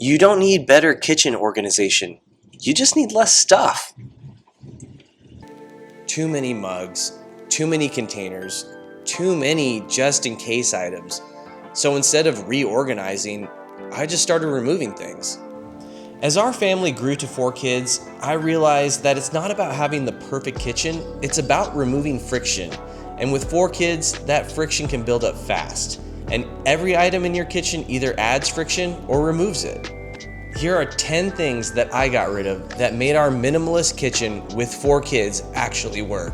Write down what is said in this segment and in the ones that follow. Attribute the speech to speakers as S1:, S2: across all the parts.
S1: You don't need better kitchen organization. You just need less stuff. Too many mugs, too many containers, too many just-in-case items. So instead of reorganizing, I just started removing things. As our family grew to 4 kids, I realized that it's not about having the perfect kitchen, it's about removing friction. And with 4 kids, that friction can build up fast. And every item in your kitchen either adds friction or removes it. Here are 10 things that I got rid of that made our minimalist kitchen with 4 kids actually work.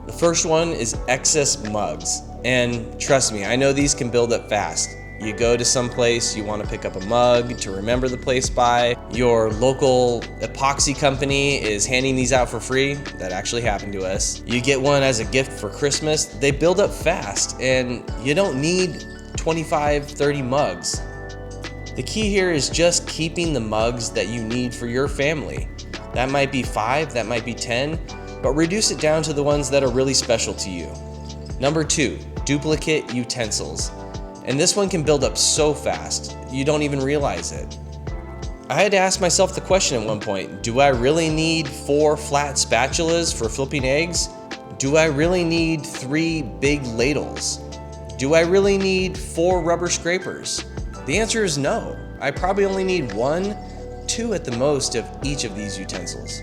S1: The first one is excess mugs. And trust me, I know these can build up fast. You go to some place, you want to pick up a mug to remember the place by. Your local epoxy company is handing these out for free. That actually happened to us. You get one as a gift for Christmas. They build up fast and you don't need 25, 30 mugs. The key here is just keeping the mugs that you need for your family. That might be 5, that might be 10, but reduce it down to the ones that are really special to you. Number 2, duplicate utensils. And this one can build up so fast, you don't even realize it. I had to ask myself the question at one point, do I really need 4 flat spatulas for flipping eggs? Do I really need 3 big ladles? Do I really need 4 rubber scrapers? The answer is no. I probably only need 1, 2 at the most of each of these utensils.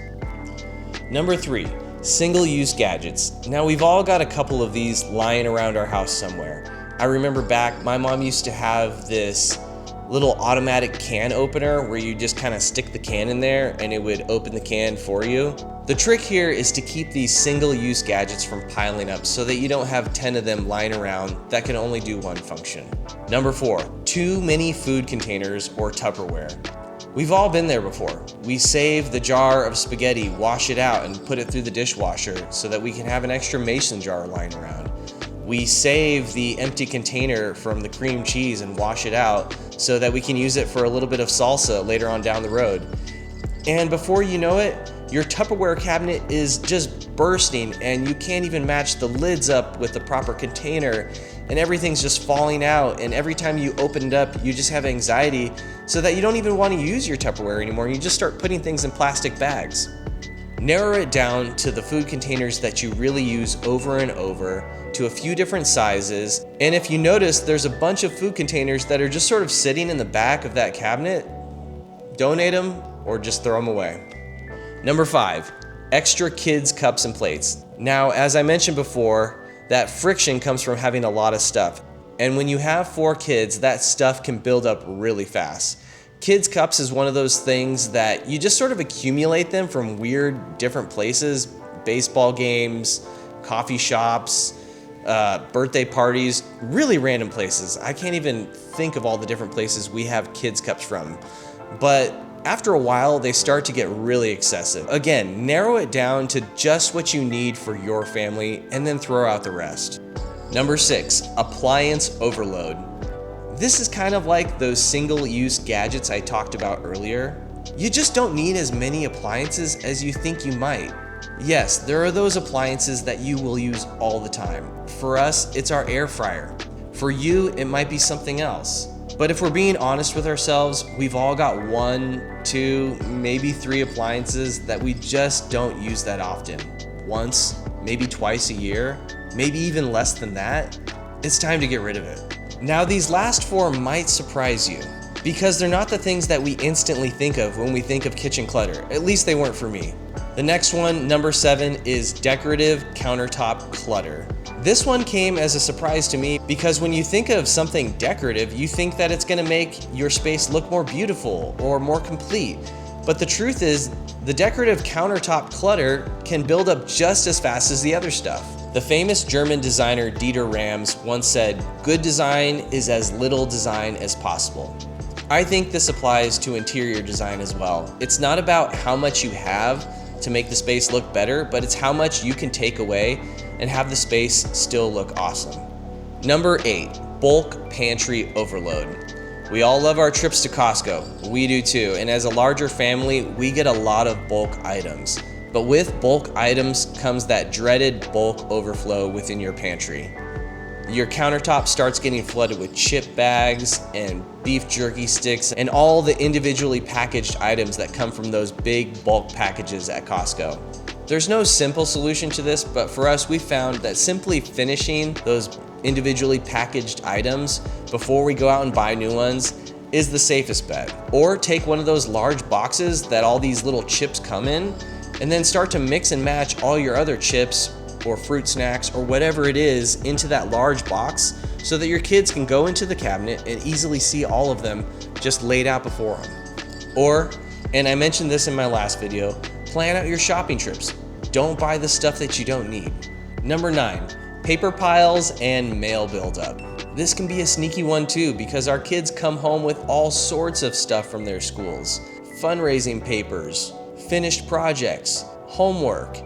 S1: Number 3, single-use gadgets. Now we've all got a couple of these lying around our house somewhere. I remember back, my mom used to have this little automatic can opener where you just kind of stick the can in there and it would open the can for you. The trick here is to keep these single-use gadgets from piling up so that you don't have 10 of them lying around that can only do one function. Number 4, too many food containers or Tupperware. We've all been there before. We save the jar of spaghetti, wash it out, and put it through the dishwasher so that we can have an extra mason jar lying around. We save the empty container from the cream cheese and wash it out so that we can use it for a little bit of salsa later on down the road. And before you know it, your Tupperware cabinet is just bursting and you can't even match the lids up with the proper container and everything's just falling out, and every time you open it up you just have anxiety so that you don't even want to use your Tupperware anymore. You just start putting things in plastic bags. Narrow it down to the food containers that you really use over and over, to a few different sizes, and if you notice there's a bunch of food containers that are just sort of sitting in the back of that cabinet, donate them or just throw them away. Number 5, extra kids' cups and plates. Now, as I mentioned before, that friction comes from having a lot of stuff, and when you have 4 kids, that stuff can build up really fast. Kids' cups is one of those things that you just sort of accumulate them from weird different places, baseball games, coffee shops, birthday parties, really random places. I can't even think of all the different places we have kids' cups from. But after a while, they start to get really excessive. Again, narrow it down to just what you need for your family and then throw out the rest. Number 6, appliance overload. This is kind of like those single-use gadgets I talked about earlier. You just don't need as many appliances as you think you might. Yes, there are those appliances that you will use all the time. For us, it's our air fryer. For you, it might be something else. But if we're being honest with ourselves, we've all got 1, 2, maybe 3 appliances that we just don't use that often. Once, maybe twice a year, maybe even less than that. It's time to get rid of it. Now, these last 4 might surprise you because they're not the things that we instantly think of when we think of kitchen clutter. At least they weren't for me. The next one, number 7, is decorative countertop clutter. This one came as a surprise to me because when you think of something decorative, you think that it's gonna make your space look more beautiful or more complete. But the truth is, the decorative countertop clutter can build up just as fast as the other stuff. The famous German designer Dieter Rams once said, "Good design is as little design as possible." I think this applies to interior design as well. It's not about how much you have to make the space look better, but it's how much you can take away and have the space still look awesome. Number 8, bulk pantry overload. We all love our trips to Costco. We do too, and as a larger family, we get a lot of bulk items. But with bulk items comes that dreaded bulk overflow within your pantry. Your countertop starts getting flooded with chip bags and beef jerky sticks and all the individually packaged items that come from those big bulk packages at Costco. There's no simple solution to this, but for us, we found that simply finishing those individually packaged items before we go out and buy new ones is the safest bet. Or take one of those large boxes that all these little chips come in, and then start to mix and match all your other chips or fruit snacks or whatever it is into that large box so that your kids can go into the cabinet and easily see all of them just laid out before them. Or, and I mentioned this in my last video, plan out your shopping trips. Don't buy the stuff that you don't need. Number 9, paper piles and mail buildup. This can be a sneaky one too, because our kids come home with all sorts of stuff from their schools. Fundraising papers, finished projects, homework,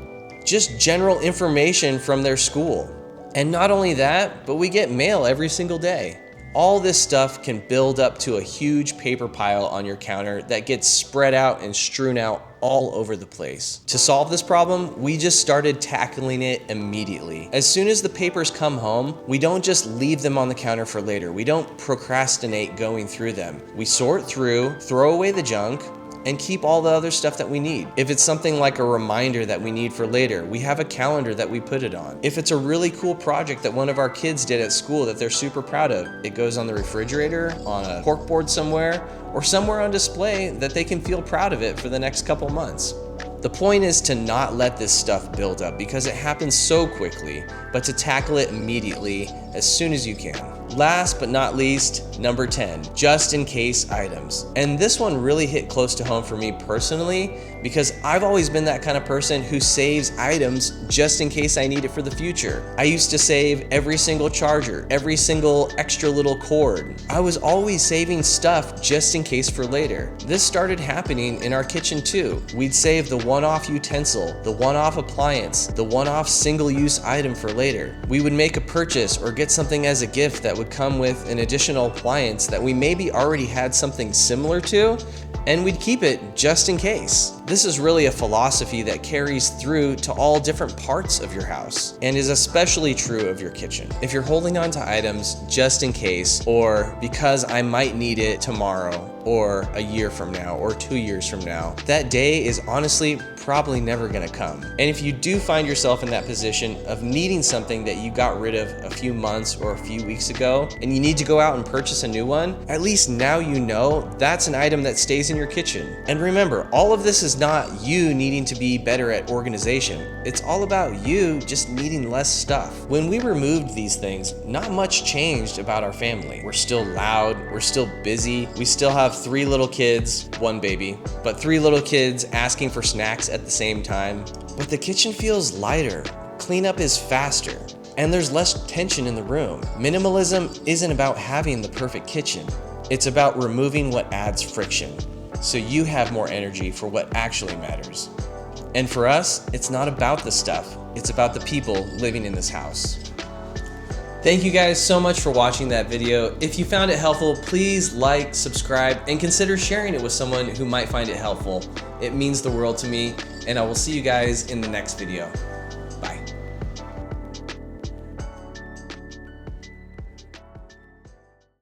S1: just general information from their school. And not only that, but we get mail every single day. All this stuff can build up to a huge paper pile on your counter that gets spread out and strewn out all over the place. To solve this problem, we just started tackling it immediately. As soon as the papers come home, we don't just leave them on the counter for later. We don't procrastinate going through them. We sort through, throw away the junk, and keep all the other stuff that we need. If it's something like a reminder that we need for later, we have a calendar that we put it on. If it's a really cool project that one of our kids did at school that they're super proud of, it goes on the refrigerator, on a corkboard somewhere, or somewhere on display that they can feel proud of it for the next couple months. The point is to not let this stuff build up because it happens so quickly, but to tackle it immediately as soon as you can. Last but not least, number 10, just in case items. And this one really hit close to home for me personally because I've always been that kind of person who saves items just in case I need it for the future. I used to save every single charger, every single extra little cord. I was always saving stuff just in case for later. This started happening in our kitchen too. We'd save the one-off utensil, the one-off appliance, the one-off single-use item for later. We would make a purchase or get something as a gift that would come with an additional appliance that we maybe already had something similar to, and we'd keep it just in case. This is really a philosophy that carries through to all different parts of your house and is especially true of your kitchen. If you're holding on to items just in case, or because I might need it tomorrow, or a year from now, or 2 years from now, that day is honestly probably never gonna come. And if you do find yourself in that position of needing something that you got rid of a few months or a few weeks ago, and you need to go out and purchase a new one, at least now you know that's an item that stays in your kitchen. And remember, all of this is not you needing to be better at organization. It's all about you just needing less stuff. When we removed these things, not much changed about our family. We're still loud, we're still busy, we still have 3 little kids, 1 baby, but 3 little kids asking for snacks at the same time. But the kitchen feels lighter, cleanup is faster, and there's less tension in the room. Minimalism isn't about having the perfect kitchen. It's about removing what adds friction, so you have more energy for what actually matters. And for us, it's not about the stuff, it's about the people living in this house. Thank you guys so much for watching that video. If you found it helpful, please like, subscribe, and consider sharing it with someone who might find it helpful. It means the world to me, and I will see you guys in the next video.